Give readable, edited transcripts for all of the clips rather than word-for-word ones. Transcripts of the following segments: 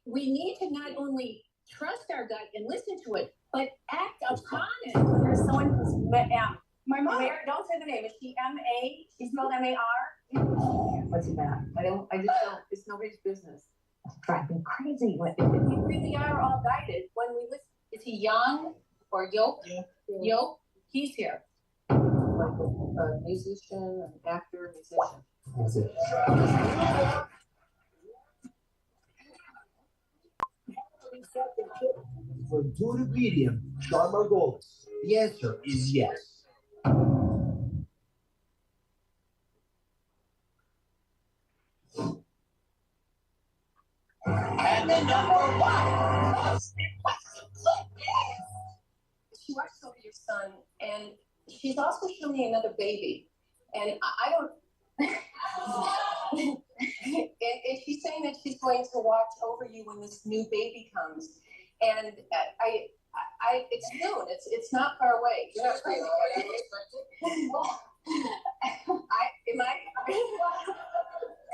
we need to not only trust our gut and listen to it, but act upon it. There's someone who's my mom. Don't say the name. Is she M-A? She spelled M-A-R? What's that? I just don't. It's nobody's business. It's driving crazy with it. We really are all guided when we listen. Is he young or Yoke? Yeah. Yoke? He's here. Like a musician, an actor, musician. That's it. For intuitive medium, Char Margolis, the answer is yes. And the number one most requested clip is. She watched over your son, and she's also showing me another baby. And I don't. and she's saying that she's going to watch over you when this new baby comes. And it's soon. It's not far away. You're not crazy. Am I?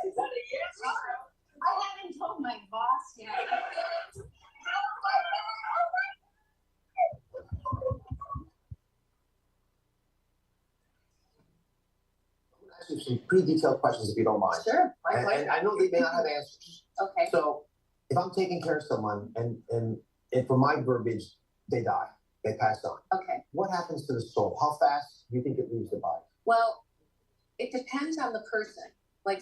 Is that a yes? I haven't told my boss yet. Ask you some pretty detailed questions if you don't mind. Sure. And I know they may not have answers. Okay. So if I'm taking care of someone and for my verbiage, they die, they pass on. Okay. What happens to the soul? How fast do you think it leaves the body? Well, it depends on the person. Like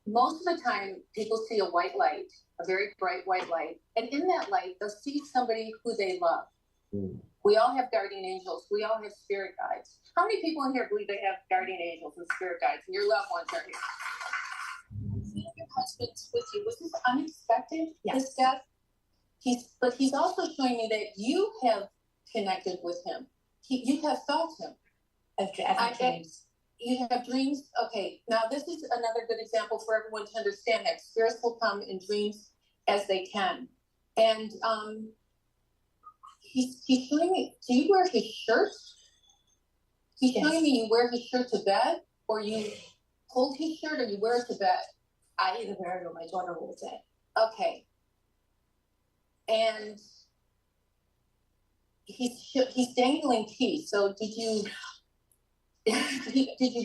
most of the time, people see a white light, a very bright white light, and in that light, they'll see somebody who they love. Mm. We all have guardian angels. We all have spirit guides. How many people in here believe they have guardian angels and spirit guides, and your loved ones are here? Seeing your husband's with you, was this unexpected? Yes. This death? But he's also showing me that you have connected with him. You have felt him. I've dreams. You have dreams? Okay. Now, this is another good example for everyone to understand that spirits will come in dreams as they can. And he's showing me, do you wear his shirt? He's showing me you wear his shirt to bed, or you hold his shirt, or you wear it to bed? I either wear it or my daughter holds it. Okay. And he's dangling keys. So did you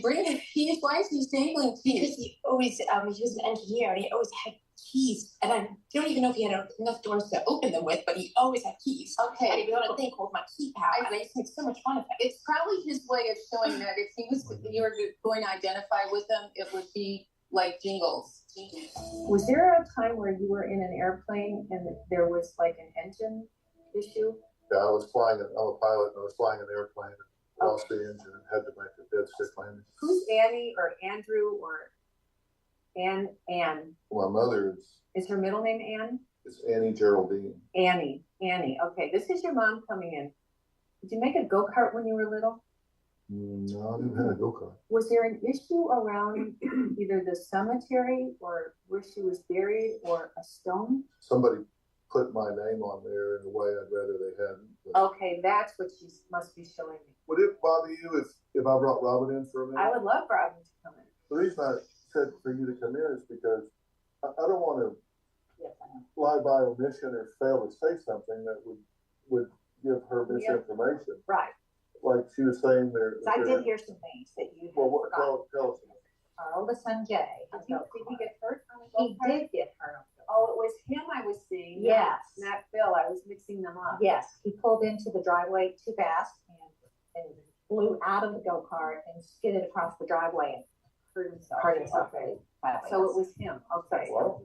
bring his keys? Why is he dangling keys? Because he always he was an engineer, and he always had keys. And I don't even know if he had enough doors to open them with, but he always had keys. Okay. And he had a thing called my key pad. I used to make so much fun of it. It's probably his way of showing that if you were going to identify with him, it would be like jingles. Was there a time where you were in an airplane and there was like an engine issue? Yeah, I'm a pilot, and I was flying an airplane and lost the engine and had to make a dead stick landing. Who's Annie or Andrew or Anne? My mother is her middle name Anne? It's Annie Geraldine. Annie. Okay, this is your mom coming in. Did you make a go-kart when you were little? No, I didn't have a go-kart. Was there an issue around either the cemetery or where she was buried or a stone? Somebody put my name on there in a way I'd rather they hadn't. Okay, that's what she must be showing me. Would it bother you if I brought Robin in for a minute? I would love Robin to come in. The reason I said for you to come in is because I don't want to lie by omission or fail to say something that would give her misinformation. Right. Like she was saying there. I did hear some things that you tell us. Our oldest son, Jay. Did he get hurt on the He did get hurt. Oh, it was him I was seeing. Yes. Not Phil. I was mixing them up. Yes. He pulled into the driveway too fast and flew out of the go-kart and skidded across the driveway and hurt himself very badly. So it was him. Okay. Well,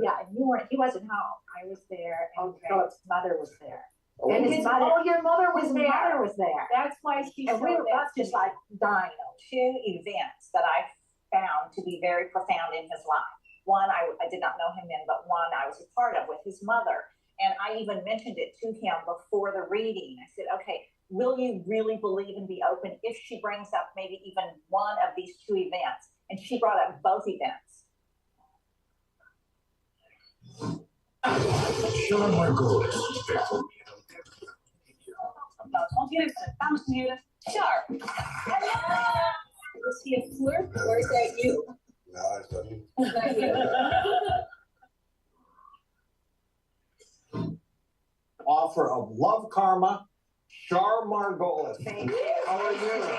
yeah, and he wasn't home. I was there, and Philip's mother was there. And his mother, your mother was there. His mother was there. That's why she. And we were both just like dying. Two events that I found to be very profound in his life. One, I did not know him then, but one I was a part of with his mother. And I even mentioned it to him before the reading. I said, okay, will you really believe and be open if she brings up maybe even one of these two events? And she brought up both events. Char Margolis. Vamos, señora. Char. Is he a flirt or is that you? No, it's not you. Not you. author of Love Karma, Char Margolis. Thank you. How are you?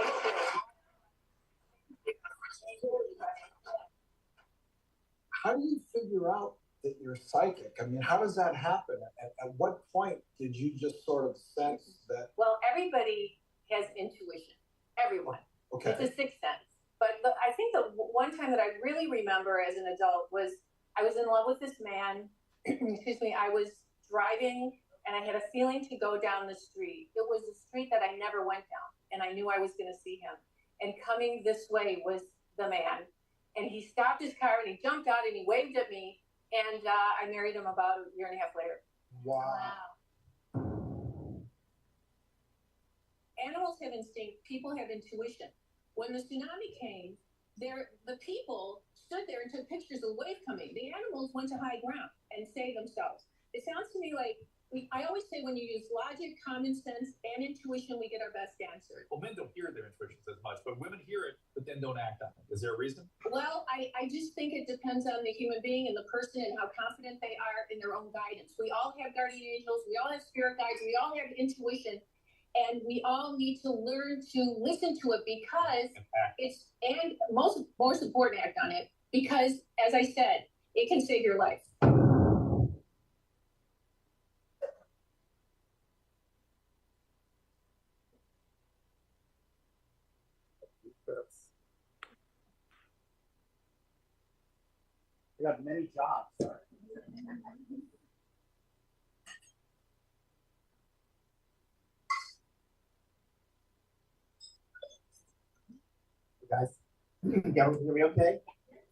How do you figure out that you're psychic? I mean, how does that happen? At what point did you just sort of sense that? Well, everybody has intuition. Everyone. Okay. It's a sixth sense. But I think the one time that I really remember as an adult was I was in love with this man. Excuse me. I was driving and I had a feeling to go down the street. It was a street that I never went down, and I knew I was going to see him. And coming this way was the man. And he stopped his car and he jumped out and he waved at me. And I married him about a year and a half later. Wow. Animals have instinct, people have intuition. When the tsunami came, the people stood there and took pictures of the wave coming. The animals went to high ground and saved themselves. It sounds to me like, I always say when you use logic, common sense, and intuition, we get our best answers. Well, men don't hear their intuitions as much, but women hear it, but then don't act on it. Is there a reason? Well, I just think it depends on the human being and the person and how confident they are in their own guidance. We all have guardian angels, we all have spirit guides, we all have intuition, and we all need to learn to listen to it because and most important, act on it, because as I said, it can save your life. You have many jobs. Sorry. You guys, can you hear me okay?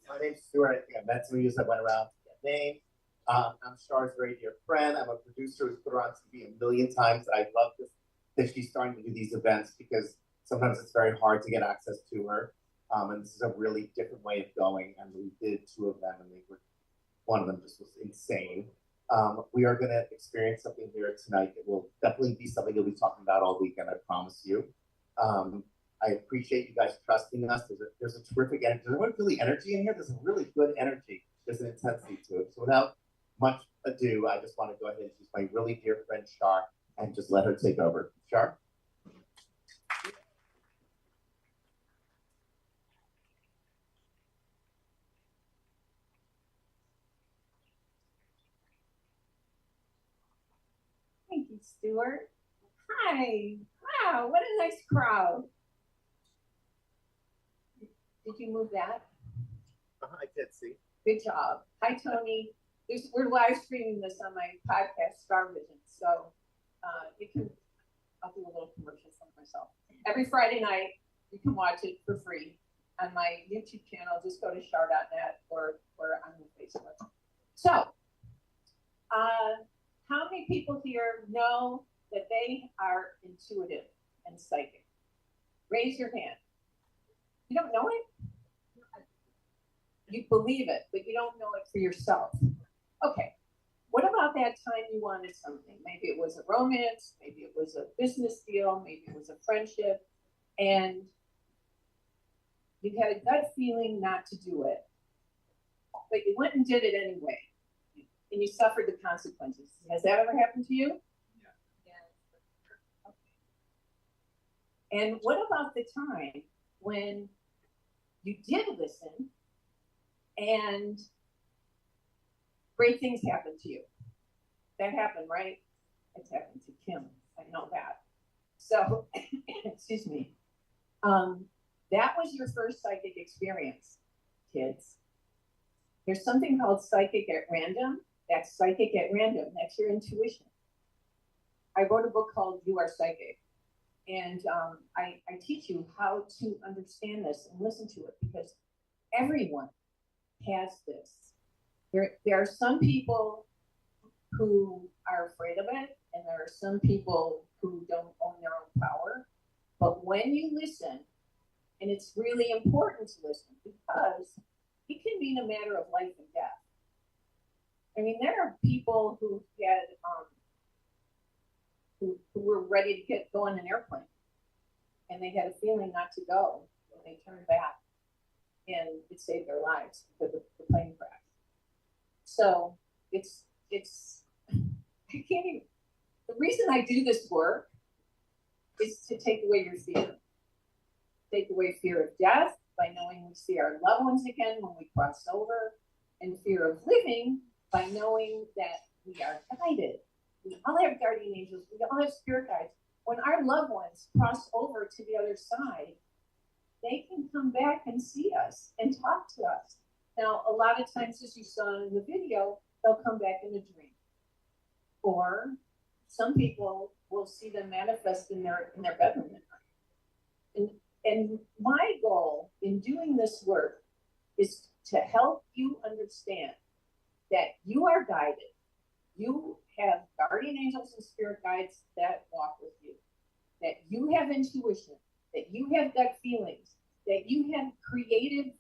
My name's Stuart. I think I met some of you as I went around to get name. I'm Char's very dear friend. I'm a producer who's put her on TV a million times. I love this that she's starting to do these events because sometimes it's very hard to get access to her. And this is a really different way of going. And we did 2 of them, and one of them just was insane. We are going to experience something here tonight that will definitely be something you'll be talking about all weekend, I promise you. I appreciate you guys trusting us. There's a terrific energy. There's a really energy in here. There's a really good energy. There's an intensity to it. So without much ado, I just want to go ahead and introduce my really dear friend, Char, and just let her take over. Char? Thank you, Stuart. Hi. Wow, what a nice crowd. Did you move that? I did, see. Good job. Hi, Tony. We're live streaming this on my podcast, CharVision. So I'll do a little commercial for myself. Every Friday night, you can watch it for free on my YouTube channel. Just go to char.net or on Facebook. So, how many people here know that they are intuitive and psychic? Raise your hand. You don't know it? You believe it, but you don't know it for yourself. Okay. What about that time you wanted something? Maybe it was a romance, maybe it was a business deal, maybe it was a friendship, and you had a gut feeling not to do it, but you went and did it anyway, and you suffered the consequences. Has that ever happened to you? Yeah. Okay. And what about the time when you did listen and great things happened to you? That happened, right? It's happened to Kim. I know that. So, excuse me. That was your first psychic experience, kids. There's something called psychic at random. That's psychic at random. That's your intuition. I wrote a book called You Are Psychic. And I teach you how to understand this and listen to it because everyone has this. There are some people who are afraid of it, and there are some people who don't own their own power. But when you listen, and it's really important to listen because it can mean a matter of life and death. I mean, there are people who had who were ready to get go on an airplane, and they had a feeling not to go, and they turned back, and it saved their lives because the plane crashed. So it's I can't even. the reason I do this work is to take away your fear. Take away fear of death by knowing we see our loved ones again when we cross over, and fear of living by knowing that we are guided. We all have guardian angels. We all have spirit guides. When our loved ones cross over to the other side, they can come back and see us and talk to us. Now, a lot of times, as you saw in the video, they'll come back in a dream. Or some people will see them manifest in their bedroom at night. And my goal in doing this work is to help you understand that you are guided. You have guardian angels and spirit guides that walk with you, that you have intuition, that you have gut feelings, that you have creative,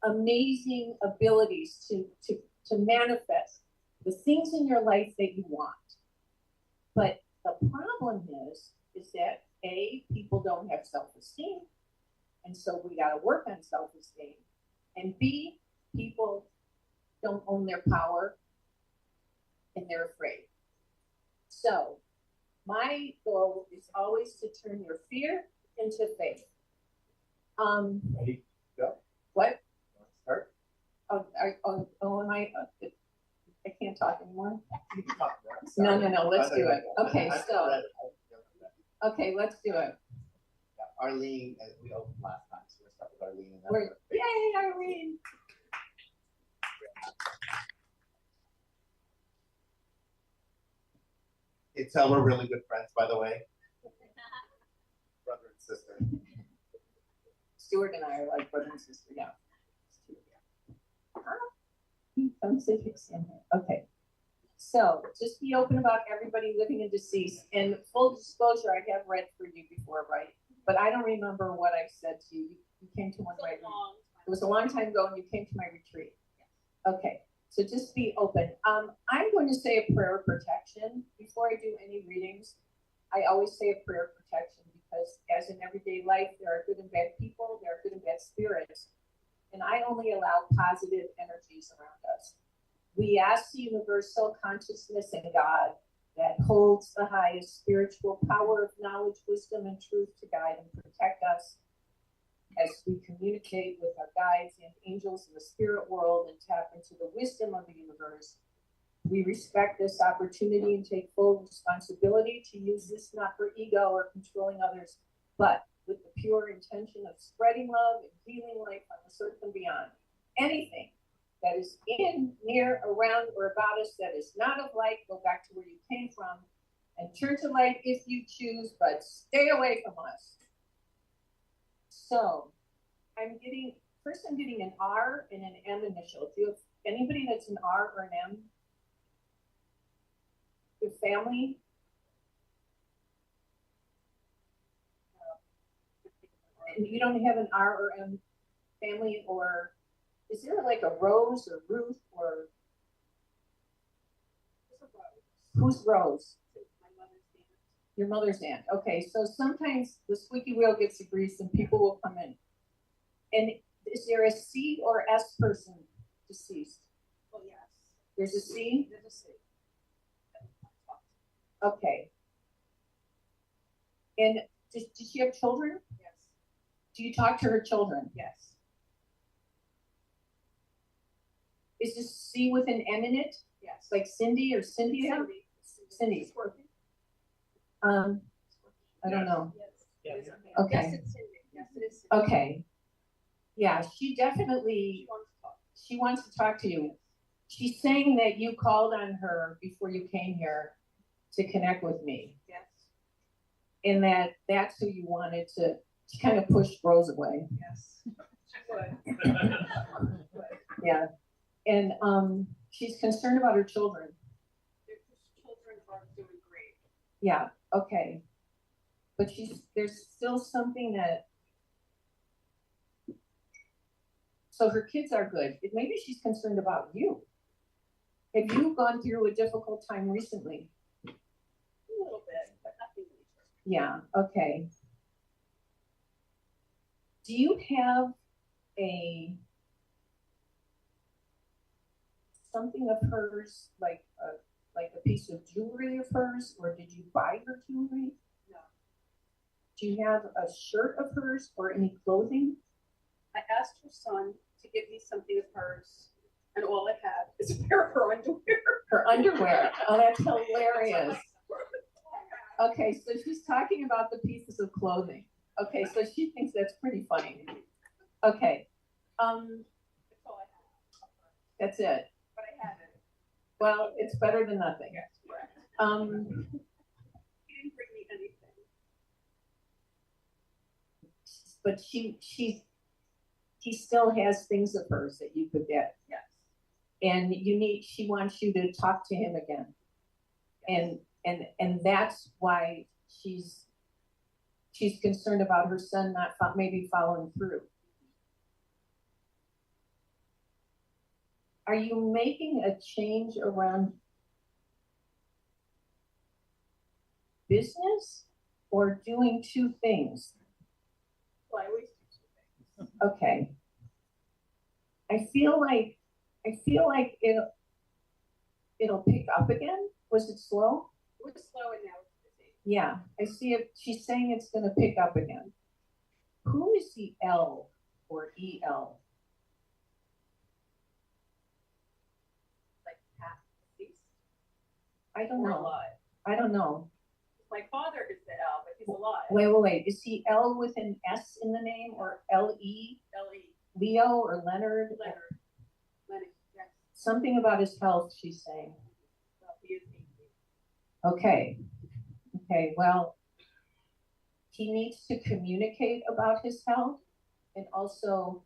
amazing abilities to manifest the things in your life that you want. But the problem is that A, people don't have self-esteem, and so we got to work on self-esteem. And B, people don't own their power, and they're afraid. So my goal is always to turn your fear into faith. Ready? Go. What? Start. Am I? I can't talk anymore. You can talk more. No. Let's do it. Okay, so. Yeah. Okay, let's do it. Yeah, Arlene, we opened last time, so we're start with Arlene. Yay, Arlene! It's we're really good friends, by the way. Brother and sister. Stuart and I are like brother and sister, yeah. Come sit here, stand here. Okay. So just be open about everybody living and deceased. And full disclosure, I have read for you before, right? But I don't remember what I said to you. You came to one right now. It was a long time ago, and you came to my retreat. Okay. So just be open. I'm going to say a prayer of protection before I do any readings. I always say a prayer of protection because, as in everyday life, there are good and bad people, there are good and bad spirits, and I only allow positive energies around us. We ask the universal consciousness and God that holds the highest spiritual power of knowledge, wisdom, and truth to guide and protect us as we communicate with our guides and angels in the spirit world and tap into the wisdom of the universe. We respect this opportunity and take full responsibility to use this not for ego or controlling others, but with the pure intention of spreading love and healing life on this earth and beyond. Anything that is in, near, around, or about us that is not of light, go back to where you came from and turn to light if you choose, but stay away from us. So I'm getting an R and an M initial. Do you have anybody that's an R or an M? Your family? And you don't have an R or M family, or is there like a Rose or Ruth or? Who's Rose? My mother's aunt. Your mother's aunt. Okay, so sometimes the squeaky wheel gets the grease and people will come in. And is there a C or S person deceased? Oh, yes. There's a C? There's a C. Okay. And did she have children? Yes. Do you talk to her children? Yes. Is this C with an M in it? Yes. Like Cindy or Cynthia? Cindy. I don't know. Yes. Okay. Yes, it's Cindy. Yes, it is Cindy. Okay. Yeah, she definitely, she wants to talk to you. She's saying that you called on her before you came here to connect with me. Yes. And that's who you wanted to kind of push Rose away. Yes. Yeah. And she's concerned about her children. Her children are doing great. Yeah, okay. But there's still something that, so her kids are good. Maybe she's concerned about you. Have you gone through a difficult time recently? A little bit, but nothing major. Yeah, okay. Do you have something of hers, like like a piece of jewelry of hers, or did you buy her jewelry? No. Do you have a shirt of hers or any clothing? I asked her son to give me something of hers, and all I have is a pair of her underwear. Her underwear. Oh, that's hilarious. Okay, so she's talking about the pieces of clothing. Okay, so she thinks that's pretty funny. Okay. That's all I have. That's it. But I have it. Well, it's better than nothing. Yes, correct. He didn't bring me anything. But he still has things of hers that you could get. Yes. And she wants you to talk to him again. Yes. And that's why she's concerned about her son not maybe following through. Are you making a change around business or doing two things? Well, I always do two things. Okay. I feel like it'll pick up again. Was it slow? It was slow and now it's busy. Yeah, I see it. She's saying it's going to pick up again. Who is the L or EL? Like half deceased. I don't Or know. alive. I don't know. My father is the L, but he's alive. Wait. Is he L with an S in the name or L-E? L-E. Leo or Leonard? Lenny, yes. Something about his health, she's saying. Well, he is 80. Okay, well, he needs to communicate about his health and also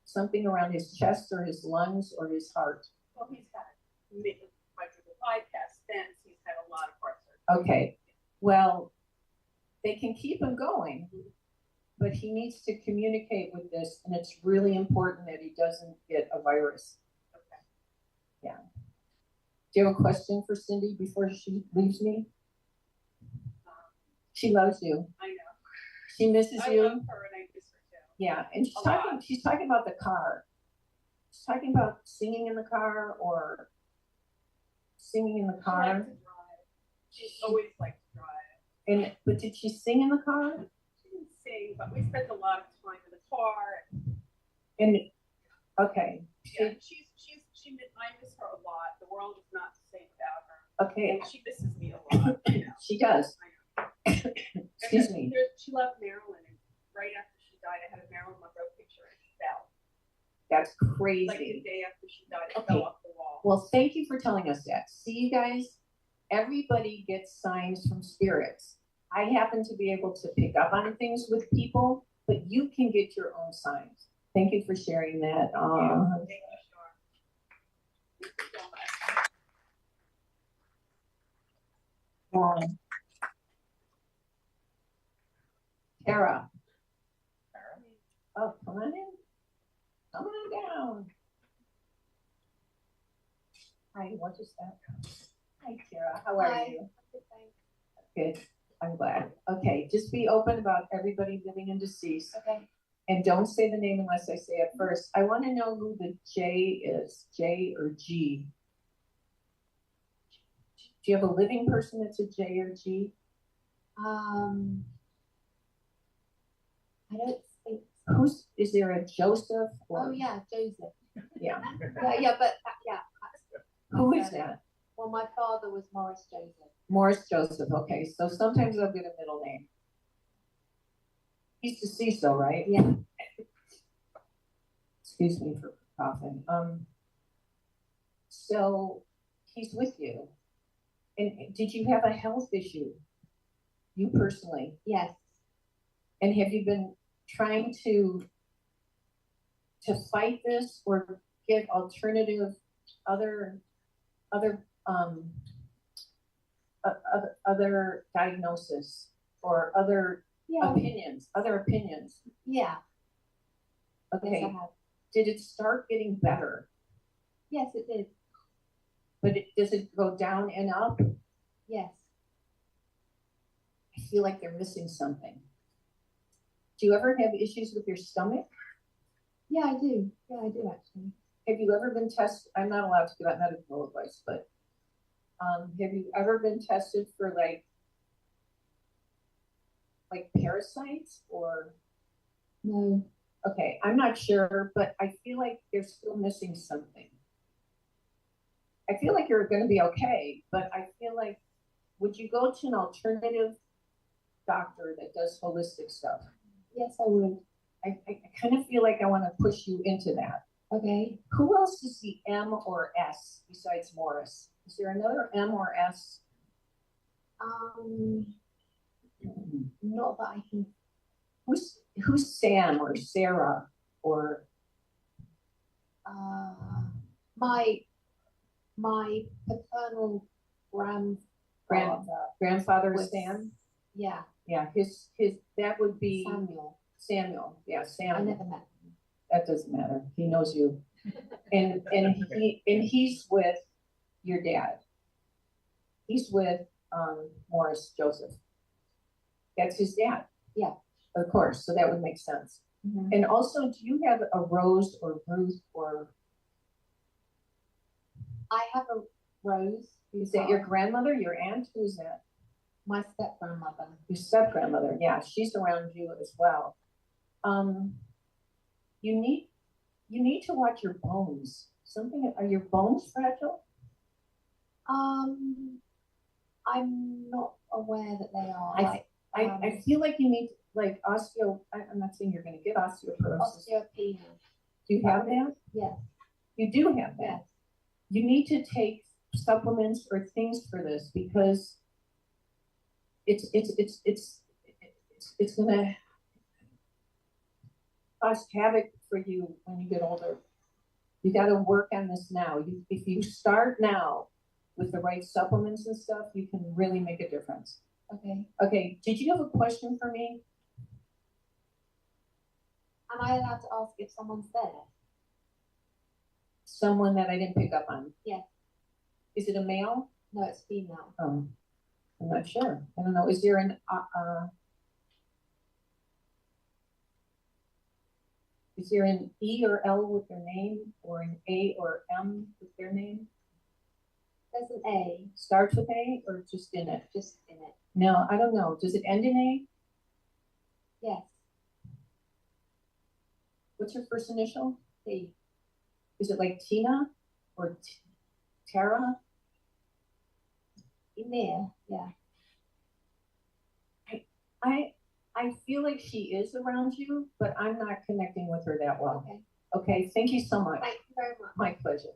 something around his chest or his lungs or his heart. Well, he's had quadruple bypass stents. He's had a lot of heart surgery. Okay, well, they can keep him going, but he needs to communicate with this, and it's really important that he doesn't get a virus. Okay. Yeah. Do you have a question for Cindy before she leaves me? She loves you. I know. She misses I you. love her and I miss her too. Yeah, and she's talking about the car. She's talking about singing in the car or singing in the She car. likes to drive. She's always liked to drive. But did she sing in the car? She didn't sing, but we spent a lot of time in the car. And okay. Yeah, I miss her a lot. The world is not the same without her. Okay. And she misses me a lot. You know. She does. I know. Excuse me. She left Maryland, and right after she died, I had a Marilyn Monroe picture, and she fell. That's crazy. Like the day after she died, it Okay. fell off the wall. Well, thank you for telling us that. See, you guys, everybody gets signs from spirits. I happen to be able to pick up on things with people, but you can get your own signs. Thank you for sharing that. Thank you, Char. Thank you so much. Tara. Oh, come on in. Come on down. Hi, what is that? Hi, Tara. How are you? Good. I'm glad. Okay, just be open about everybody living and deceased. Okay. And don't say the name unless I say it first. I want to know who the J is, J or G. Do you have a living person that's a J or G? I don't think so. Is there a Joseph? Or, oh yeah, Joseph. Yeah. but yeah. Who is that? Well, my father was Morris Joseph. Morris Joseph. Okay, so sometimes I'll get a middle name. He's deceased though, right? Yeah. Excuse me for coughing. So he's with you. And did you have a health issue? You personally? Yes. And have you been trying to fight this or get alternative other diagnosis or other opinions? Yeah. Okay. Yes, I have. Did it start getting better? Yes, it did. But does it go down and up? Yes. I feel like they're missing something. Do you ever have issues with your stomach? Yeah, I do. Yeah, I do actually. Have you ever been tested? I'm not allowed to give out medical advice, but Have you ever been tested for like parasites or? No. Okay, I'm not sure, but I feel like they're still missing something. I feel like you're going to be okay, but I feel like, would you go to an alternative doctor that does holistic stuff? Yes, I would. I kind of feel like I want to push you into that. Okay. Who else is the M or S besides Morris? Is there another M or S? Not that I can. Who's Sam or Sarah or? My paternal grandfather was Sam. Yeah. Yeah, his that would be Samuel. Yeah, Samuel. I never met him. That doesn't matter. He knows you, and he's with your dad. He's with Morris Joseph. That's his dad. Yeah, of course. So that would make sense. Mm-hmm. And also, do you have a Rose or Ruth or? I have a Rose. Is that your grandmother? Your aunt? Who's that? My step grandmother. Your step grandmother. Yeah, she's around you as well. You need to watch your bones. Are your bones fragile? I'm not aware that they are. I feel like you need like I'm not saying you're going to get osteoporosis. Osteopenia. Do you have that? Yes. You do have that. Yes. You need to take supplements or things for this because it's going to cause havoc for you when you get older. You got to work on this now. If you start now with the right supplements and stuff, you can really make a difference. Okay. Okay. Did you have a question for me? Am I allowed to ask if someone's there? Someone that I didn't pick up on. Yeah. Is it a male? No, it's female. Oh, I'm not sure. I don't know. Is there an is there an E or L with their name or an A or M with their name? There's an A. Starts with A or just in it? Just in it. No, I don't know. Does it end in A? Yes. What's your first initial? T. Is it like Tina or Tara? Emir, yeah. I feel like she is around you, but I'm not connecting with her that well. Okay. Okay, thank you so much. Thank you very much. My pleasure.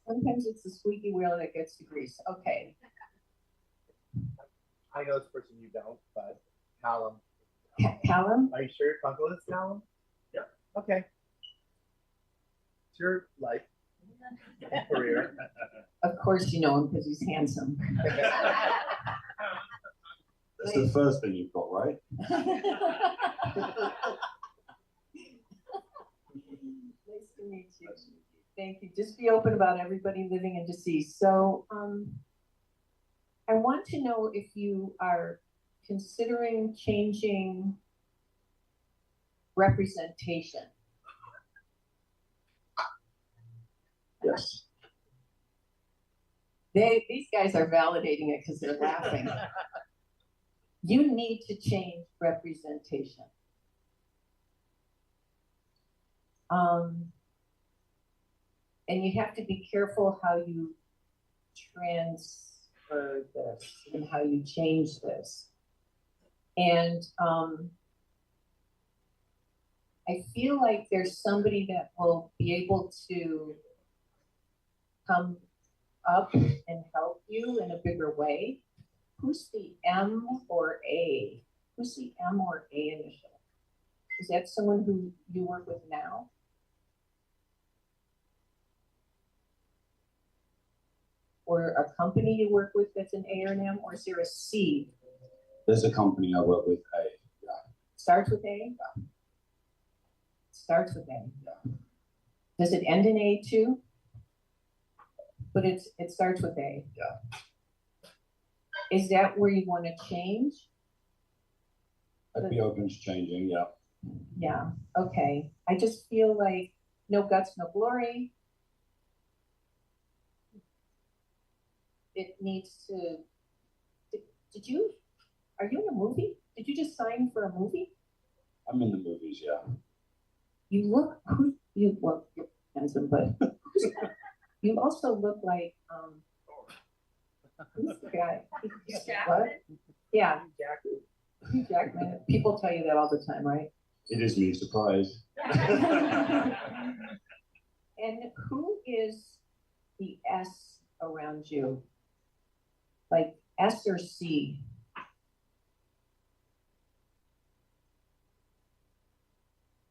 Sometimes it's the squeaky wheel that gets the grease. Okay. I know this person you don't, but Callum. Callum? Are you sure your uncle is Callum? Yeah. Okay. It's your life. Career. Of course you know him because he's handsome. That's the first thing you've got, right? Nice to meet you. Thank you. Just be open about everybody living and deceased. So I want to know if you are considering changing representation. Yes. These guys are validating it because they're laughing. You need to change representation. And you have to be careful how you transfer this and how you change this. And I feel like there's somebody that will be able to come up and help you in a bigger way. Who's the M or A? Who's the M or A initial? Is that someone who you work with now? Or a company you work with that's an A or an M? Or is there a C? There's a company I work with, A. Yeah. Starts with A? Yeah. Starts with A. Yeah. Does it end in A too? But it starts with A. Yeah. Is that where you want to change? I'd be open to changing, yeah. Yeah, okay. I just feel like No guts, no glory. It needs to, are you in a movie? Did you just sign for a movie? I'm in the movies, yeah. You look, well, you're handsome, but you also look like, who's the guy? What? Yeah. Hugh Jackman. People tell you that all the time, right? It is me, surprise. And who is the S around you? Like S or C?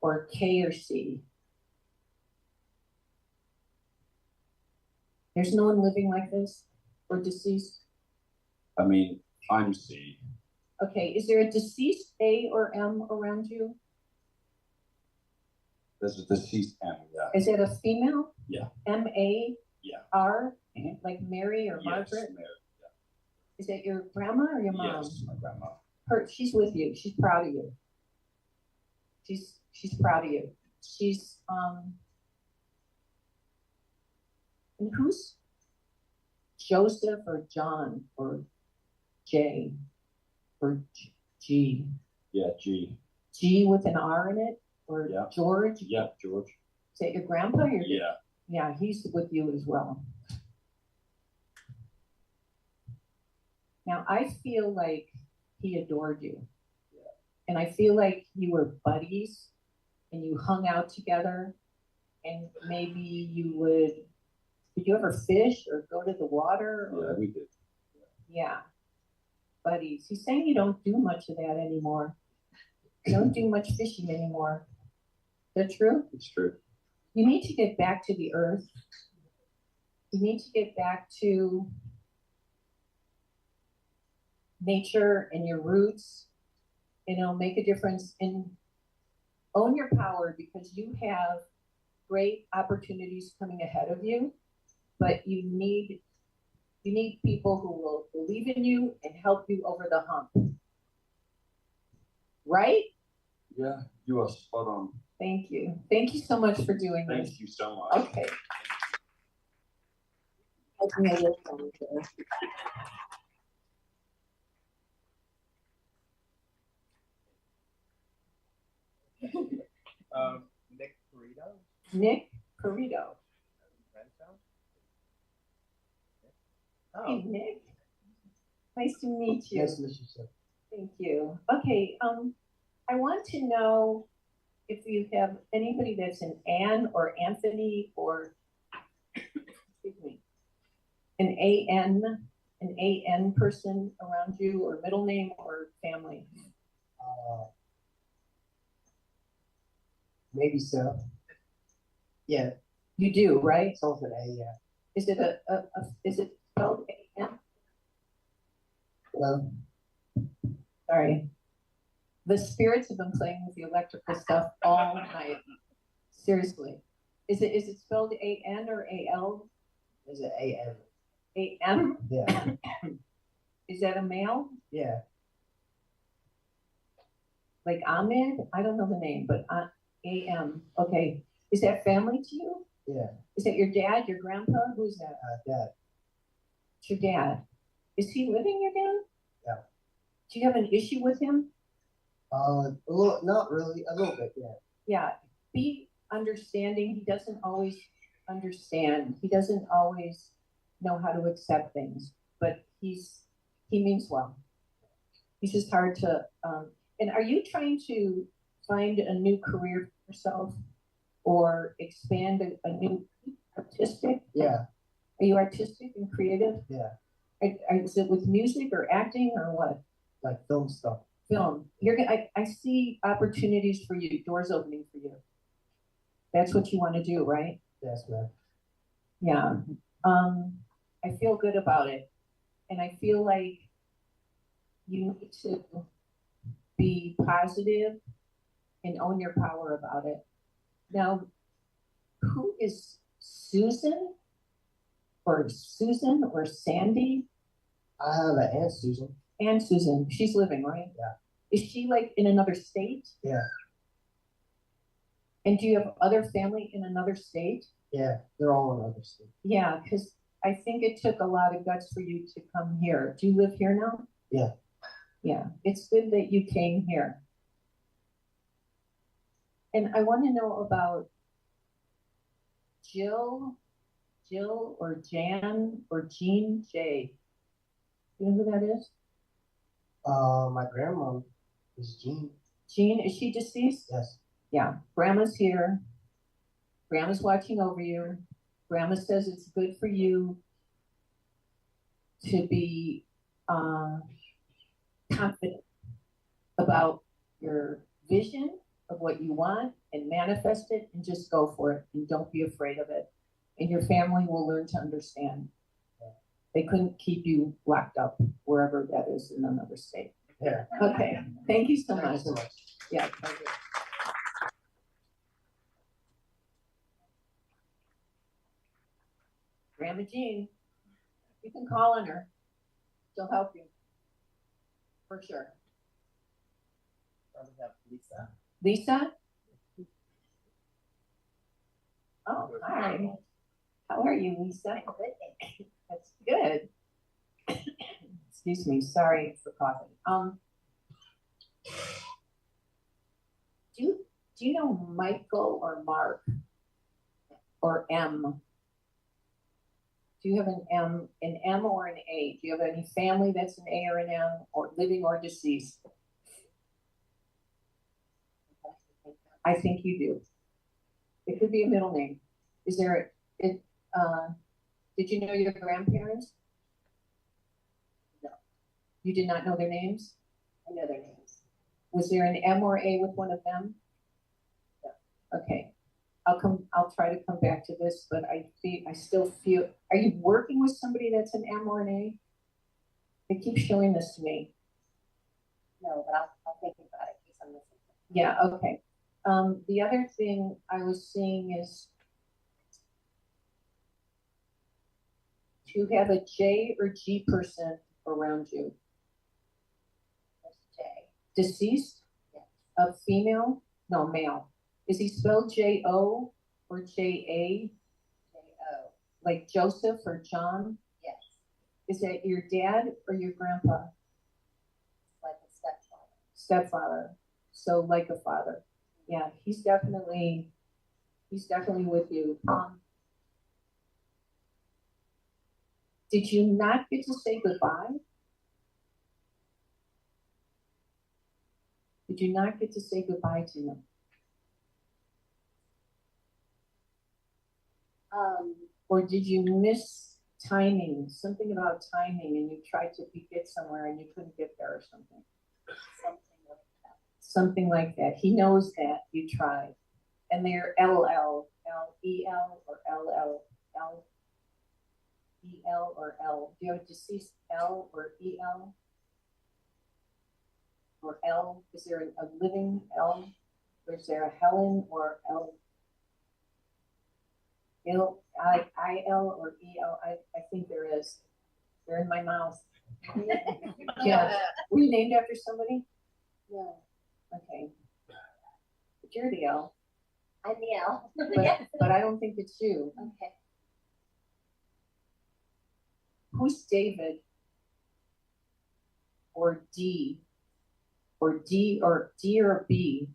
Or K or C? There's no one living like this or deceased? I mean, I'm C. Okay, is there a deceased A or M around you? There's a deceased M, yeah. Is it a female? Yeah. M-A? Yeah. R? Like Mary or Margaret? Yes, Mary, yeah. Is that your grandma or your mom? Yes, my grandma. She's with you. She's proud of you. She's proud of you. She's and who's Joseph or John or J or G? Yeah, G. G with an R in it? Or yeah. George? Yeah, George. Is that your grandpa? Yeah. Yeah, he's with you as well. Now, I feel like he adored you. Yeah. And I feel like you were buddies and you hung out together and maybe did you ever fish or go to the water? Or, yeah, we did. Yeah. Buddies. He's saying you don't do much of that anymore. You don't do much fishing anymore. Is that true? It's true. You need to get back to the earth. You need to get back to nature and your roots, and it'll make a difference. And own your power, because you have great opportunities coming ahead of you, but you need people who will believe in you and help you over the hump. Right? Yeah, you are spot on. Thank you. Thank you so much for doing this. Thank you so much. Okay. Nick Perito. Nick Perito. Oh. Hey, Nick. Nice to meet you. Nice to meet you, sir. Thank you. Okay, I want to know if you have anybody that's an Ann or Anthony or, excuse me, an A-N person around you, or middle name or family. Maybe so. Yeah. You do, right? It's also an A, yeah. Is it is it spelled A-N? Hello? Sorry. The spirits have been playing with the electrical stuff all night. Seriously. Is it spelled A-N or A-L? Is it A-M? A-M? Yeah. Is that a male? Yeah. Like Ahmed? I don't know the name, but A-M. Okay. Is that family to you? Yeah. Is that your dad, your grandpa? Who's that? Dad. It's your dad. Is he living, your dad? Yeah. Do you have an issue with him? A little, not really, a little bit, yeah. Yeah. Be understanding. He doesn't always understand. He doesn't always know how to accept things, but he means well. He's just hard to, and are you trying to find a new career for yourself or expand a new artistic? Yeah. Are you artistic and creative? Yeah. Is it with music or acting or what? Like film stuff. Film. I see opportunities for you, doors opening for you. That's what you want to do, right? Yes, ma'am. Yeah. I feel good about it. And I feel like you need to be positive and own your power about it. Now, who is Susan or Sandy? I have an Aunt Susan. Aunt Susan. She's living, right? Yeah. Is she like in another state? Yeah. And do you have other family in another state? Yeah, they're all in other states. Yeah, because I think it took a lot of guts for you to come here. Do you live here now? Yeah. Yeah, it's good that you came here. And I want to know about Jill or Jan or Jean J. You know who that is? My grandma is Jean. Jean, is she deceased? Yes. Yeah, Grandma's here. Grandma's watching over you. Grandma says it's good for you to be confident about your vision of what you want and manifest it and just go for it and don't be afraid of it. And your family will learn to understand. They couldn't keep you locked up wherever that is in another state. Yeah. Okay. Thank you so much. Thanks so much. Yeah. Thank you. Grandma Jean, you can call on her. She'll help you. For sure. Lisa. Lisa? Oh, hi. How are you, Lisa? That's good. Excuse me, sorry for coughing. Do you know Michael or Mark or M? Do you have an M or an A? Do you have any family that's an A or an M, or living or deceased? I think you do. It could be a middle name. Is there did you know your grandparents? No. You did not know their names? I know their names. Was there an M or A with one of them? No. Okay. I'll try to come back to this, but I still feel, are you working with somebody that's an M or an A? They keep showing this to me. No, but I'll think about it in case I'm missing something. Yeah, okay. The other thing I was seeing is, do you have a J or G person around you? That's J. Deceased? Yes. A female? No, male. Is he spelled J-O or J-A? J-O. Like Joseph or John? Yes. Is that your dad or your grandpa? Like a stepfather. Stepfather. So like a father. Yeah, he's definitely with you. Did you not get to say goodbye? Did you not get to say goodbye to him? Or did you miss timing? Something about timing, and you tried to get somewhere and you couldn't get there or something. Something like that. Something like that. He knows that you tried. And they're L-L, L-E-L or L-L, L-E-L or L. Do you have a deceased L or E-L? Or L? Is there a living L? Or is there a Helen or L? I-L or E-L? I think there is. They're in my mouth. Yeah. Were you named after somebody? No. Okay. But you're the L. I'm the L. But I don't think it's you. Okay. Who's David? Or D? Or D or B?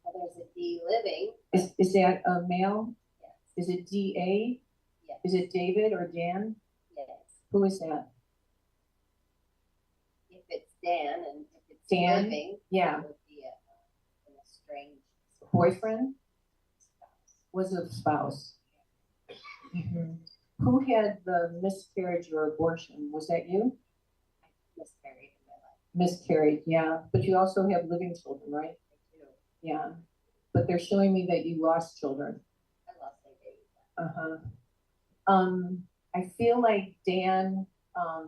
Well, there's a D living. Is that a male? Yes. Is it D-A? Yes. Is it David or Dan? Yes. Who is that? If it's Dan and if it's Dan? living, Yeah. it would be an estranged Boyfriend? spouse. Was a spouse. Mm-hmm. Who had the miscarriage or abortion? Was that you? I miscarried in my life. Miscarried, yeah. But you also have living children, right? I do. Yeah. But they're showing me that you lost children. I lost my baby. I feel like Dan, I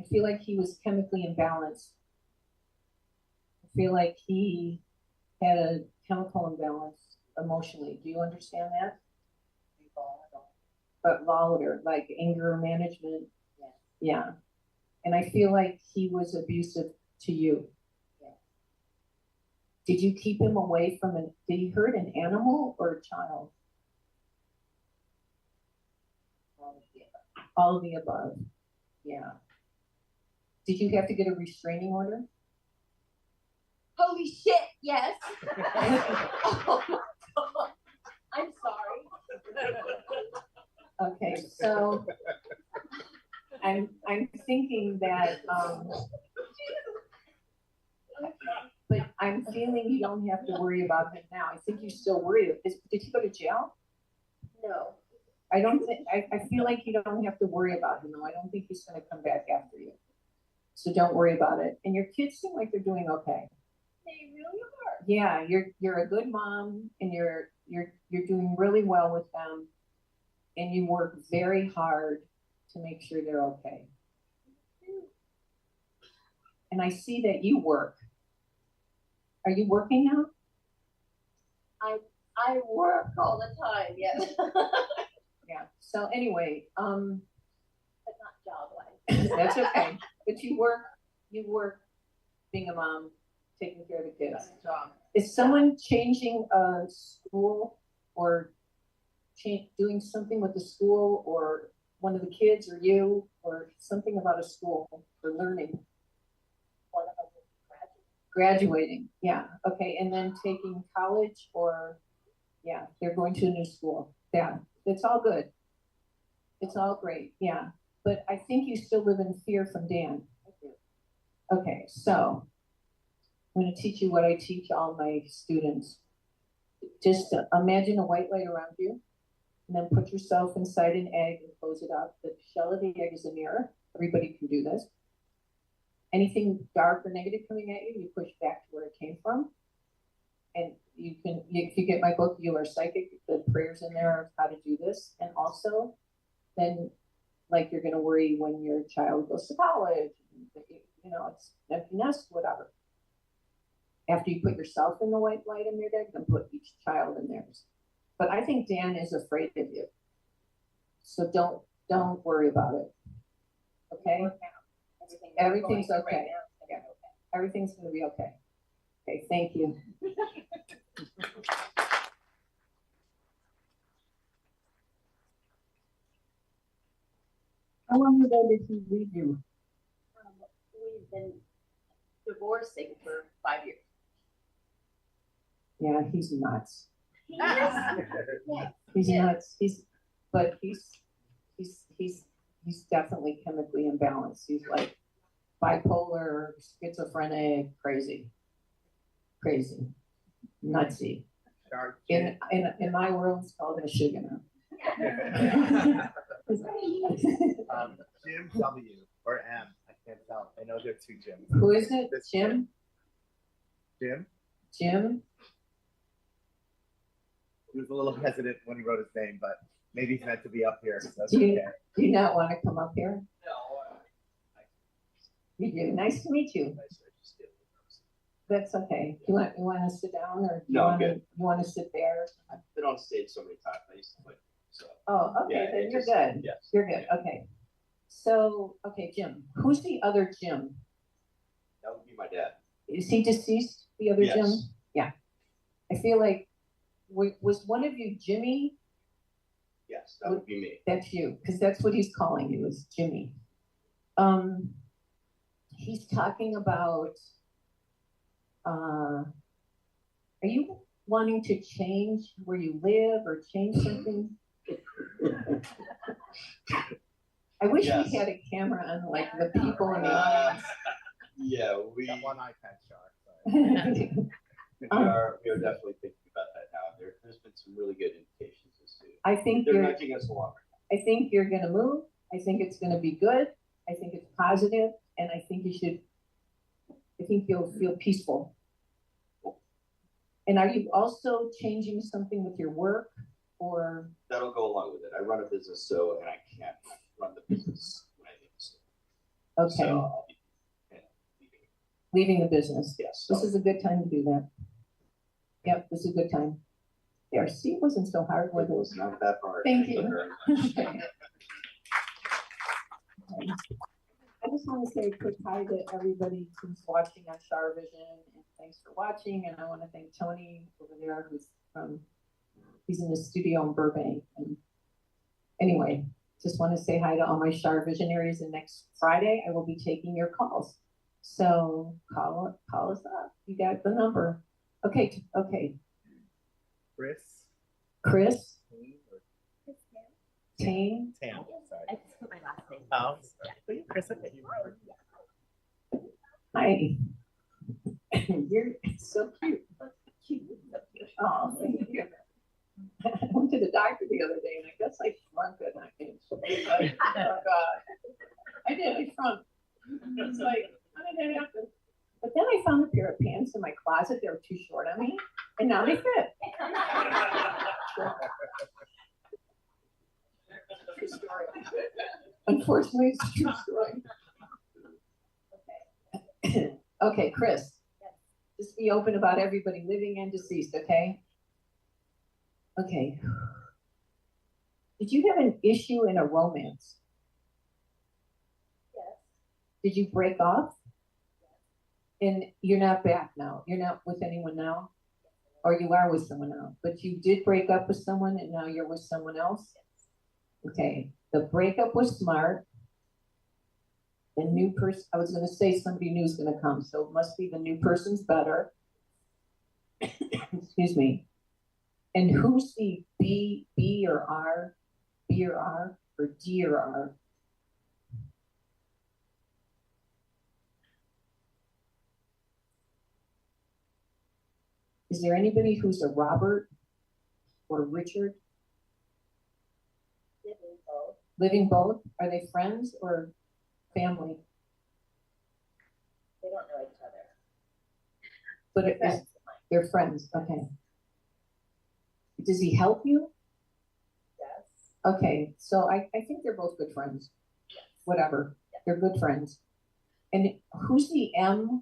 feel like he was chemically imbalanced. I feel like he had a chemical imbalance emotionally. Do you understand that? But louder, like anger management. Yeah. Yeah. And I feel like he was abusive to you. Yeah. Did you keep him away from did he hurt an animal or a child? All of the above. Yeah. Did you have to get a restraining order? Holy shit, yes. I'm sorry. Okay, so I'm thinking that but I'm feeling you don't have to worry about him now. I think you still worry. Did he go to jail? No. I don't think I feel like you don't have to worry about him though. I don't think he's gonna come back after you. So don't worry about it. And your kids seem like they're doing okay. They really are. Yeah, you're a good mom and you're doing really well with them. And you work very hard to make sure they're okay. And I see that you work. Are you working now? I work all the time, yes. Yeah. So anyway, But not job-wise. that's okay. But you work being a mom, taking care of the kids. Job. Is someone changing a school or doing something with the school or one of the kids or you or something about a school for learning? One of them Graduating, yeah, okay, and then taking college or, yeah, they're going to a new school. Yeah, it's all good. It's all great, yeah. But I think you still live in fear from Dan. I do. Okay, so I'm going to teach you what I teach all my students. Just imagine a white light around you, and then put yourself inside an egg and close it up. The shell of the egg is a mirror. Everybody can do this. Anything dark or negative coming at you, you push back to where it came from. And you can, if you get my book, You Are Psychic, the prayers in there of how to do this. And also, then, like, you're going to worry when your child goes to college, you know, it's empty nest, whatever. After you put yourself in the white light in your deck, then put each child in theirs. But I think Dan is afraid of you. So don't worry about it. Okay? Everything's okay. Right now, Yeah. Everything's going to be okay. Okay, thank you. How long ago did he leave you? We've been divorcing for 5 years. Yeah, he's nuts. Yes. He's nuts. He's definitely chemically imbalanced. He's like bipolar, schizophrenic, crazy, nutsy. In my world, it's called a sugar. Jim W. or M. I can't tell. I know there are two Jims. Who is it? Jim? Jim? Jim? He was a little hesitant when he wrote his name, but maybe he's meant to be up here. So that's Do you not want to come up here? No. You do. Nice to meet you. That's okay. You want to sit down or do you want to sit there? I've been on stage so many times. I used to play. So. Oh, okay. Yeah, Then you're good. Yes. You're good. Okay. So, okay, Jim. Who's the other Jim? That would be my dad. Is he deceased? The other Yes. Jim? Yeah. I feel like was one of you Jimmy? Yes, that would be me. That's you, because that's what he's calling you, is Jimmy. He's talking about, are you wanting to change where you live or change something? I wish Yes. we had a camera on like the people in the audience. Yeah, we got one iPad chart. we are definitely thinking about that now. There's been some really good indications as to I think they're nudging us along. I think you're going to move. I think it's going to be good. I think it's positive, and I think you'll feel peaceful. And are you also changing something with your work, or? That'll go along with it. I run a business, and I can't run the business when I leave. So I'll be leaving the business. Yes. This is a good time to do that. Yep, this is a good time. There, see, it wasn't so hard. It was not that hard. Thank you. I just want to say a quick hi to everybody who's watching on CharVision and thanks for watching. And I want to thank Tony over there, he's in the studio in Burbank. And anyway, just want to say hi to all my Char visionaries. And next Friday, I will be taking your calls. So call us up. You got the number. Okay. Chris. Tane. Tam, sorry. I just put my last name. Oh, sorry. Chris, okay. Hi. You're so cute. Oh, thank you. I went to the doctor the other day and I guess I shrunk it. Oh God. I did, I shrunk. It's like, how did that happen? But then I found a pair of pants in my closet. They were too short on me, and now they fit. True story. Unfortunately, it's a true story. Okay. Okay, Chris. Just be open about everybody living and deceased, okay? Okay. Did you have an issue in a romance? Yes. Did you break off? Yes. And you're not back now? You're not with anyone now? Yes. Or you are with someone else? But you did break up with someone and now you're with someone else? Yes. Okay. The breakup was smart. The new person, I was going to say somebody new is going to come, so it must be the new person's better. Excuse me. And who's the B or R? B or R? Or D or R? Is there anybody who's a Robert or Richard? Living both. Living both? Are they friends or family? They don't know each other. But they're friends, okay. Does he help you? Yes. Okay, so I think they're both good friends. Yes. Whatever, yes. They're good friends. And who's the M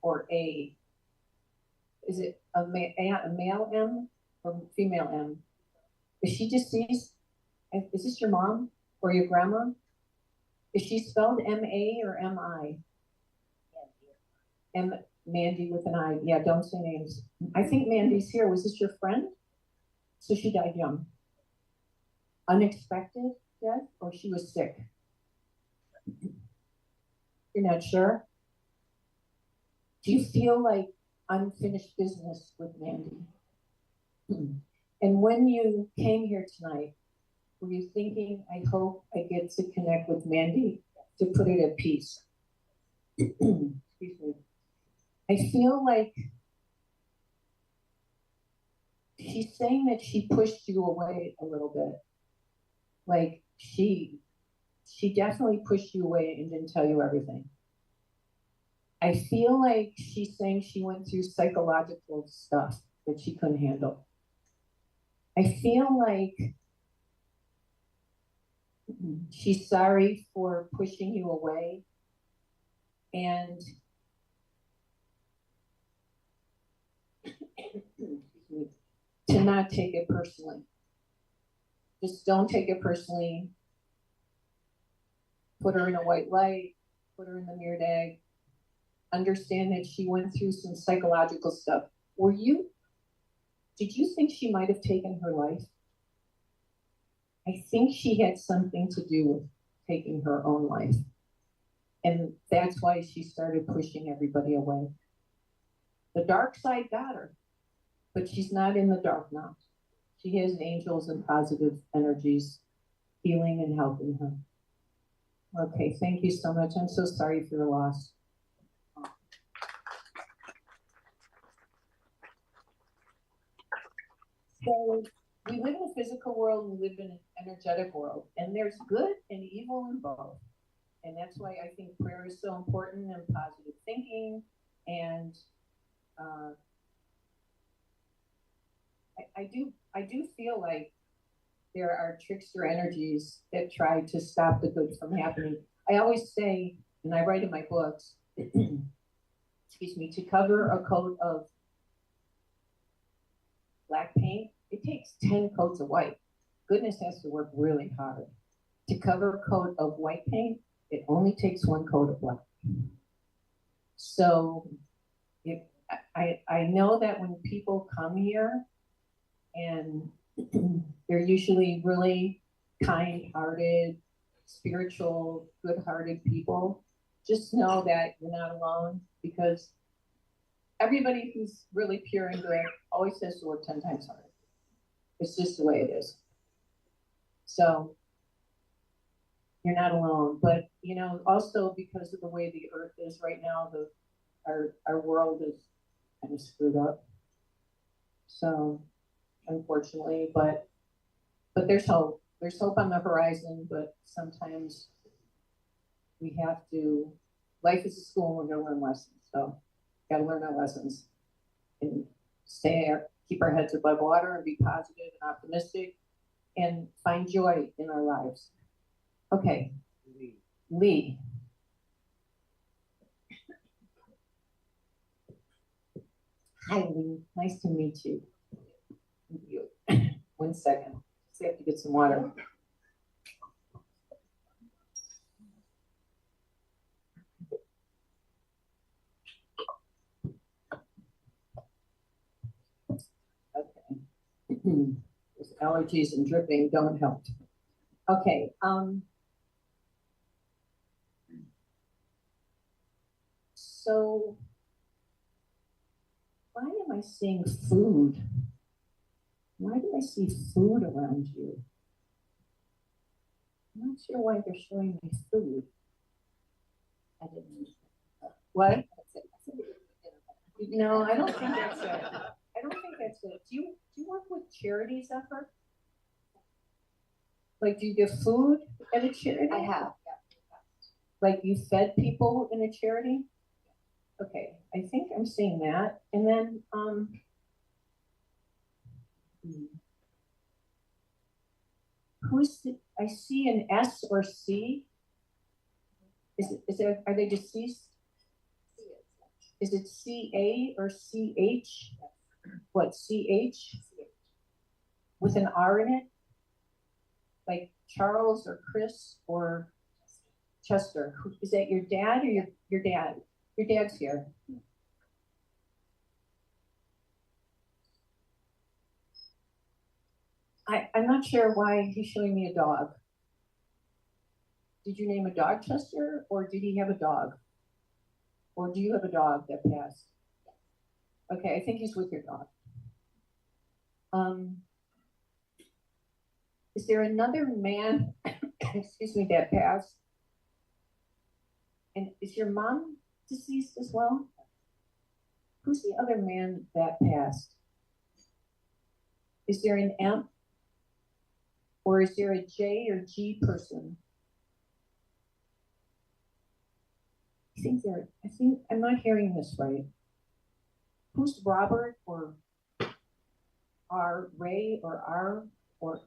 or A? Is it a male M or female M? Is she deceased? Is this your mom or your grandma? Is she spelled M-A or M-I? Mandy with an I. Yeah, don't say names. I think Mandy's here. Was this your friend? So she died young. Unexpected death, or she was sick? You're not sure? Do you feel like unfinished business with Mandy? And when you came here tonight, were you thinking, I hope I get to connect with Mandy to put it at peace? Excuse me. I feel like she's saying that she pushed you away a little bit. Like she definitely pushed you away and didn't tell you everything. I feel like she's saying she went through psychological stuff that she couldn't handle. I feel like she's sorry for pushing you away and to not take it personally. Just don't take it personally. Put her in a white light, put her in the mirrored egg. Understand that she went through some psychological stuff. Did you think she might have taken her life? I think she had something to do with taking her own life. And that's why she started pushing everybody away. The dark side got her, but she's not in the dark now. She has angels and positive energies healing and helping her. Okay, thank you so much. I'm so sorry for your loss. So we live in a physical world and we live in an energetic world, and there's good and evil in both. And that's why I think prayer is so important, and positive thinking. And I do feel like there are trickster energies that try to stop the good from happening. I always say, and I write in my books, excuse me, to cover a coat of black paint, it takes 10 coats of white. Goodness has to work really hard. To cover a coat of white paint, it only takes 1 coat of black. So I know that when people come here and they're usually really kind-hearted, spiritual, good-hearted people, just know that you're not alone, because everybody who's really pure and good always has to work 10 times harder. It's just the way it is. So you're not alone. But, you know, also because of the way the earth is right now, our world is kind of screwed up. So unfortunately, but there's hope. There's hope on the horizon, but sometimes we have to, life is a school and we're gonna learn lessons. So gotta learn our lessons and keep our heads above water and be positive and optimistic and find joy in our lives. Okay, Lee. Hi, Lee. Nice to meet you. One second. Just have to get some water. Okay. Allergies and dripping don't help. Okay. So why am I seeing food? Why do I see food around you? I'm not sure why they're showing me food. I didn't. What? No, I don't think that's it. I don't think that's it. Do you work with charities ever? Like, do you give food at a charity? I have, yeah. Like, you fed people in a charity? Okay, I think I'm seeing that. And then, I see an S or C. Are they deceased? Is it C-A or C-H? What, C-H? With an R in it? Like Charles or Chris or Chester? Is that your dad or your dad? Your dad's here. I'm not sure why he's showing me a dog. Did you name a dog Chester, or did he have a dog? Or do you have a dog that passed? Okay, I think he's with your dog. Is there another man, excuse me, that passed? And is your mom deceased as well? Who's the other man that passed? Is there an M? Or is there a J or G person? I think I'm not hearing this right. Who's Robert or R, Ray or R or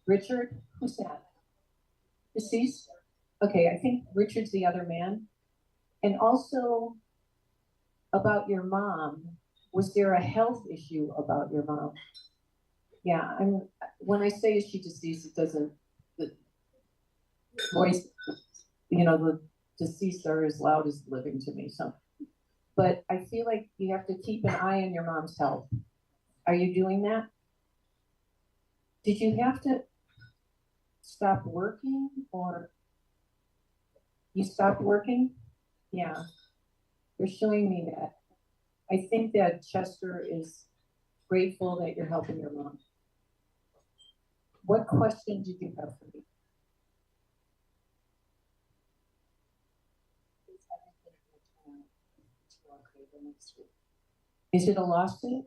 Richard? Who's that? Deceased? Okay, I think Richard's the other man. And also about your mom, was there a health issue about your mom? Yeah, when I say is she deceased, it doesn't, the voice, you know, the deceased are as loud as living to me. So, but I feel like you have to keep an eye on your mom's health. Are you doing that? Did you have to stop working, or you stopped working? Yeah, they're showing me that. I think that Chester is grateful that you're helping your mom. What question did you have for me? Is it a lawsuit?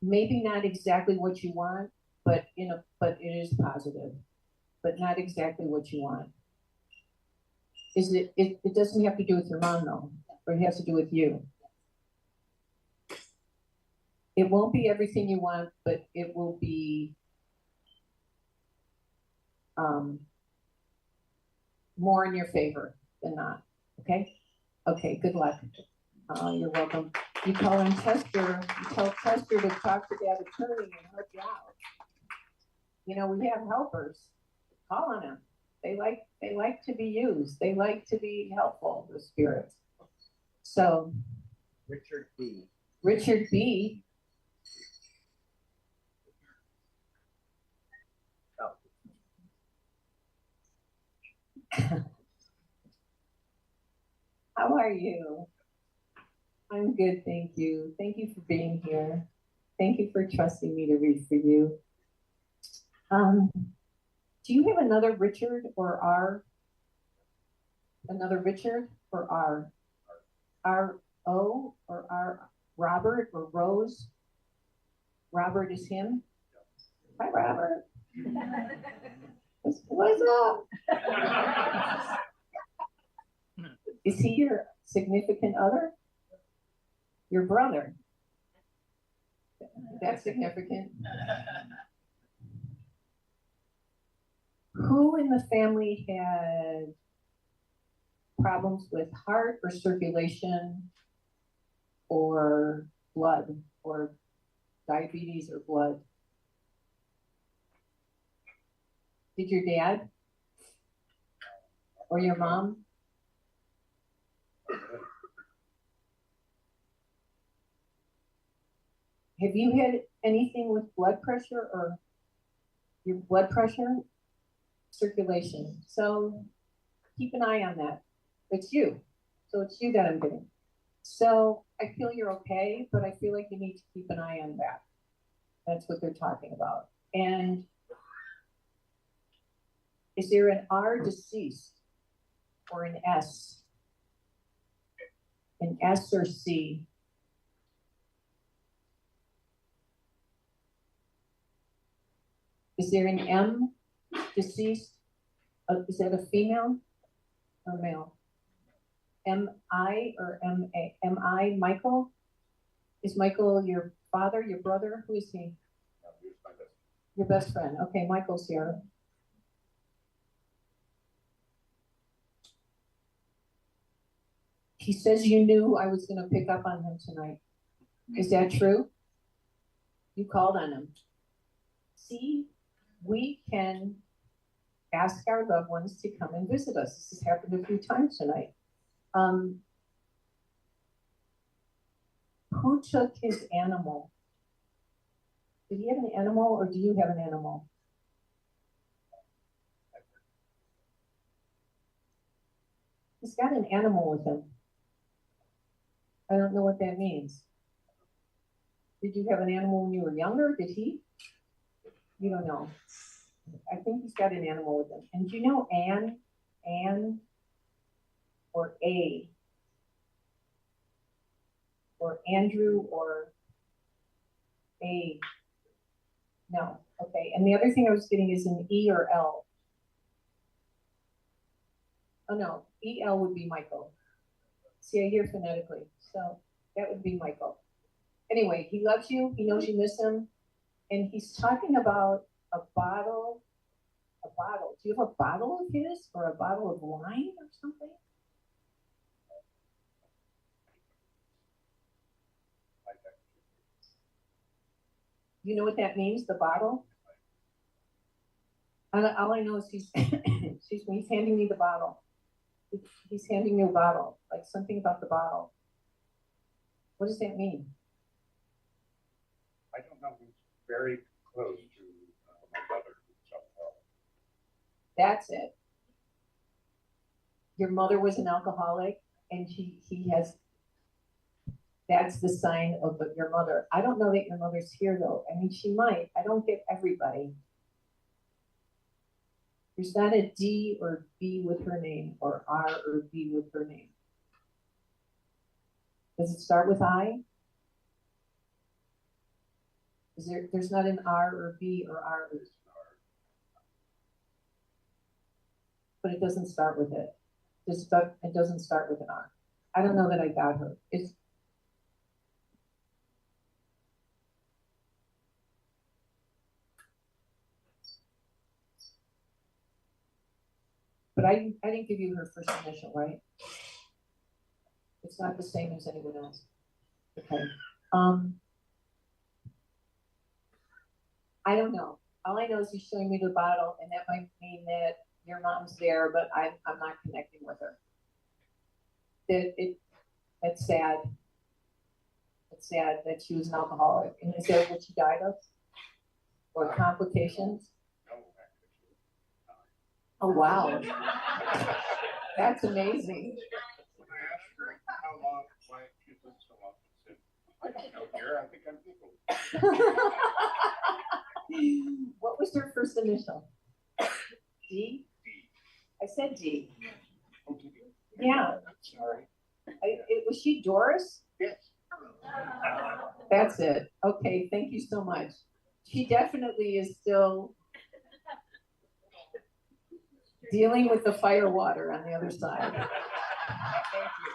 Maybe not exactly what you want, but but it is positive, but not exactly what you want. Is it? It doesn't have to do with your mom though, or it has to do with you. It won't be everything you want, but it will be more in your favor than not. Okay? Okay, good luck. You're welcome. You call in Chester, you tell Chester to talk to that attorney and help you out. You know, we have helpers. call on them. They like to be used. They like to be helpful, the spirits. So Richard B. Richard B. Oh. How are you? I'm good, thank you. Thank you for being here. Thank you for trusting me to read for you. Do you have another Richard or R? Another Richard or R? R-O or R? Robert or Rose? Robert is him? Hi, Robert. What's up? Is he your significant other? Your brother? That's significant. Who in the family had problems with heart or circulation or blood or diabetes or blood? Did your dad or your mom? Have you had anything with blood pressure or your blood pressure? Circulation. So keep an eye on that. It's you. So it's you that I'm getting. So I feel you're okay, but I feel like you need to keep an eye on that. That's what they're talking about. And is there an R deceased or an S? An S or C? Is there an M deceased? Is that a female or male? M-I or M-A? M-I, Michael? Is Michael your father, your brother? Who is he? Your best friend. Okay, Michael's here. He says you knew I was going to pick up on him tonight. Is that true? You called on him. See, we can ask our loved ones to come and visit us. This has happened a few times tonight. Who took his animal? Did he have an animal or do you have an animal? He's got an animal with him. I don't know what that means. Did you have an animal when you were younger? Did he? You don't know. I think he's got an animal with him. And do you know Anne, or A, or Andrew, or A? No. Okay. And the other thing I was getting is an E or L. Oh no, E-L would be Michael. See, I hear phonetically, so that would be Michael. Anyway, he loves you. He knows you miss him, and he's talking about a bottle. A bottle. Do you have a bottle of his or a bottle of wine or something? You know what that means, the bottle? All I know is he's, excuse me, he's handing me the bottle. He's handing me a bottle, like something about the bottle. What does that mean? I don't know. He's very close to my brother. That's it. Your mother was an alcoholic, and he has. That's the sign of your mother. I don't know that your mother's here though. I mean, she might. I don't get everybody. There's not a D or B with her name, or R or B with her name. Does it start with I? There's not an R or B or R. But it doesn't start with it. It doesn't start with an R. I don't know that I got her. But I didn't give you her first initial, right? It's not the same as anyone else. Okay. I don't know. All I know is he's showing me the bottle, and that might mean that your mom's there, but I'm not connecting with her. That's sad. It's sad that she was an alcoholic. And is that what she died of? Or complications? Oh, wow. That's amazing. How long, why she lived so long, she said, I don't know, dear, I think I'm legal. What was her first initial? D? I said D. Oh, did you? Yeah. Sorry. Was she Doris? Yes. That's it. Okay, thank you so much. She definitely is still dealing with the fire water on the other side. Thank you.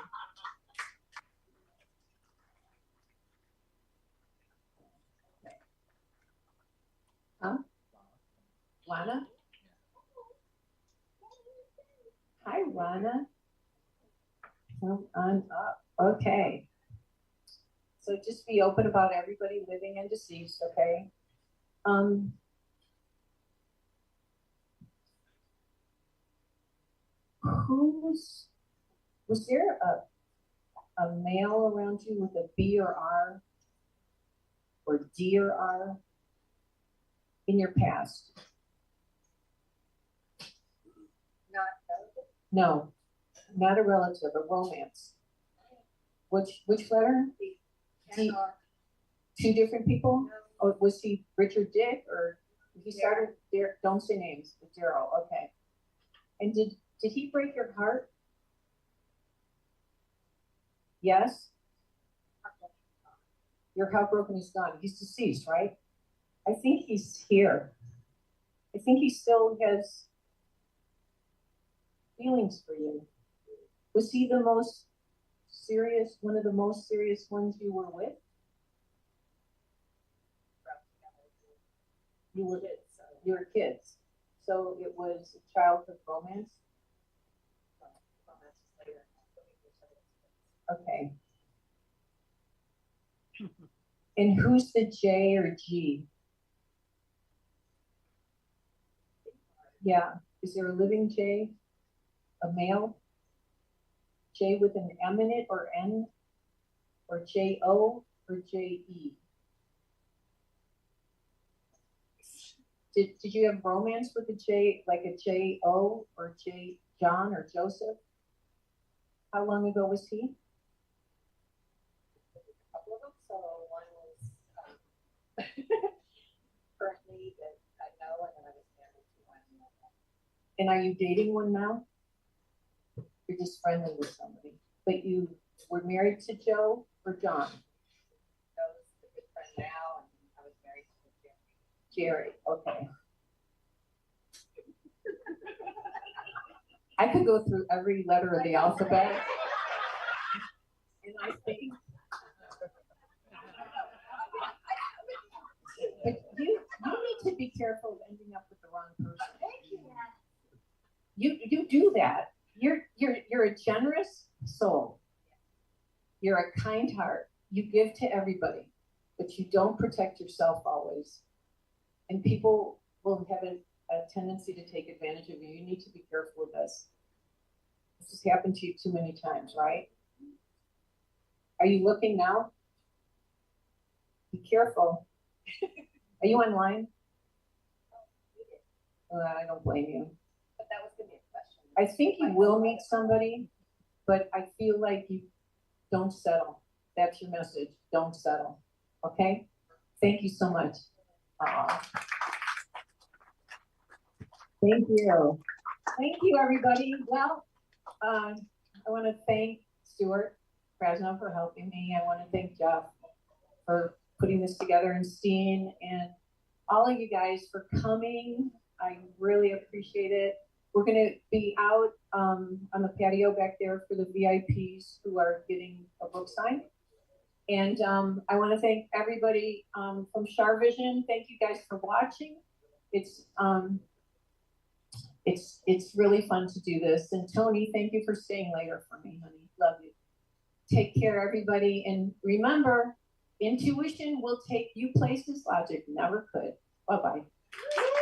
Huh? Lana? Hi, Lana. Come on up. Okay. So just be open about everybody living and deceased, okay? Was there a male around you with a B or R or D or R in your past? No, not a relative, a romance. Which letter? D. Two different people? Or was he Richard Dick or he started there? Don't say names, but Daryl, okay. And did he break your heart? Yes? Your heartbroken is gone. He's deceased, right? I think he's here. I think he still has feelings for you. Was he the most serious, one of the most serious ones you were with? You were kids. So it was a childhood romance? Okay. And who's the J or G? Yeah. Is there a living J? A male? J with an M in it or N? Or J-O or J-E? Did you have romance with a J, like a J-O or J, John or Joseph? How long ago was he? A couple of them. So one was currently that I know, and then I was married to one. And are you dating one now? You're just friendly with somebody. But you were married to Joe or John? Joe's a good friend now, and I was married to Jerry, okay. I could go through every letter of the alphabet. And I think, but you need to be careful of ending up with the wrong person. You do that. You're a generous soul. You're a kind heart. You give to everybody, but you don't protect yourself always. And people will have a tendency to take advantage of you. You need to be careful with this. This has happened to you too many times, right? Are you looking now? Be careful. Are you online? I don't blame you. But that was going to be a question. I think you will meet somebody, but I feel like you don't settle. That's your message. Don't settle. Okay? Thank you so much. Thank you. Thank you, everybody. Well, I want to thank Stuart Krasnow for helping me. I want to thank Jeff for putting this together, and Steen, and all of you guys for coming. I really appreciate it. We're going to be out on the patio back there for the VIPs who are getting a book signed. And I want to thank everybody from CharVision. Thank you guys for watching. It's really fun to do this. And Tony, thank you for staying later for me, honey. Love you. Take care, everybody. And remember, intuition will take you places logic never could. Bye-bye. Woo!